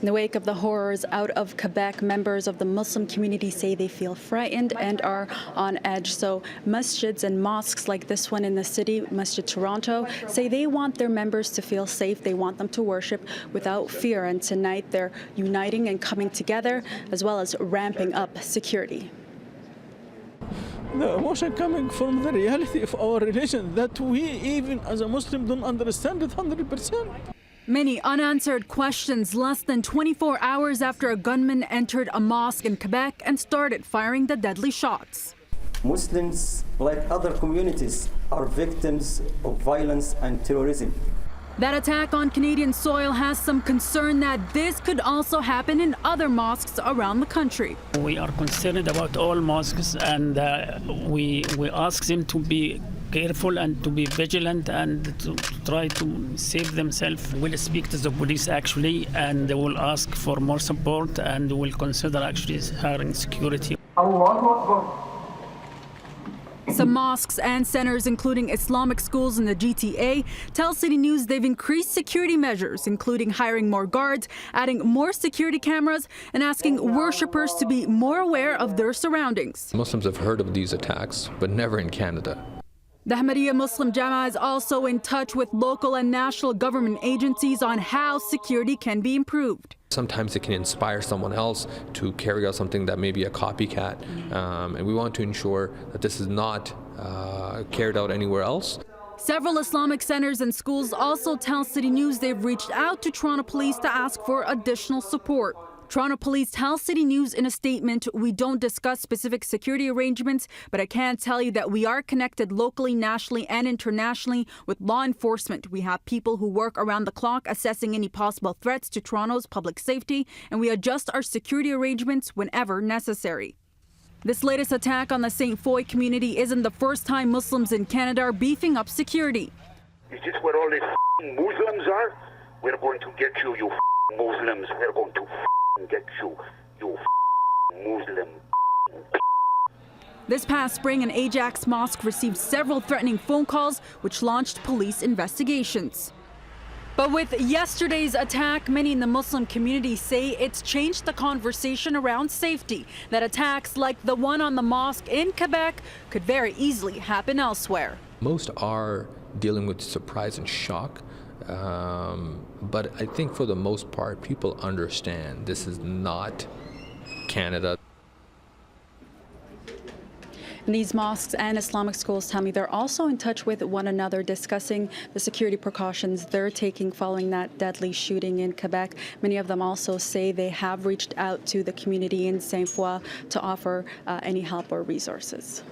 In the wake of the horrors out of Quebec, members of the Muslim community say they feel frightened and are on edge. So masjids and mosques like this one in the city, Masjid Toronto, say they want their members to feel safe. They want them to worship without fear. And tonight they're uniting and coming together, as well as ramping up security. The emotion coming from the reality of our religion that we, even as a Muslim, don't understand it 100%. Many unanswered questions less than 24 hours after a gunman entered a mosque in Quebec and started firing the deadly shots. Muslims, like other communities, are victims of violence and terrorism. That attack on Canadian soil has some concern that this could also happen in other mosques around the country. We are concerned about all mosques, and we ask them to be careful and to be vigilant and to try to save themselves. We'll speak to the police actually, and they will ask for more support, and will consider actually hiring security. Some mosques and centers, including Islamic schools in the GTA, tell City News they've increased security measures, including hiring more guards, adding more security cameras, and asking worshippers to be more aware of their surroundings. Muslims have heard of these attacks, but never in Canada. The Ahmadiyya Muslim Jama is also in touch with local and national government agencies on how security can be improved. Sometimes it can inspire someone else to carry out something that may be a copycat, and we want to ensure that this is not carried out anywhere else. Several Islamic centers and schools also tell City News they've reached out to Toronto Police to ask for additional support. Toronto Police tell City News in a statement, "We don't discuss specific security arrangements, but I can tell you that we are connected locally, nationally, and internationally with law enforcement. We have people who work around the clock assessing any possible threats to Toronto's public safety, and we adjust our security arrangements whenever necessary." This latest attack on the St. Foy community isn't the first time Muslims in Canada are beefing up security. Is this where all these Muslims are? We're going to get you, you Muslims. We're going to get you, you Muslim. This past spring, an Ajax mosque received several threatening phone calls, which launched police investigations. But with yesterday's attack, many in the Muslim community say it's changed the conversation around safety, that attacks like the one on the mosque in Quebec could very easily happen elsewhere. Most are dealing with surprise and shock. But I think for the most part, people understand this is not Canada. And these mosques and Islamic schools tell me they're also in touch with one another, discussing the security precautions they're taking following that deadly shooting in Quebec. Many of them also say they have reached out to the community in Saint-Foy to offer any help or resources.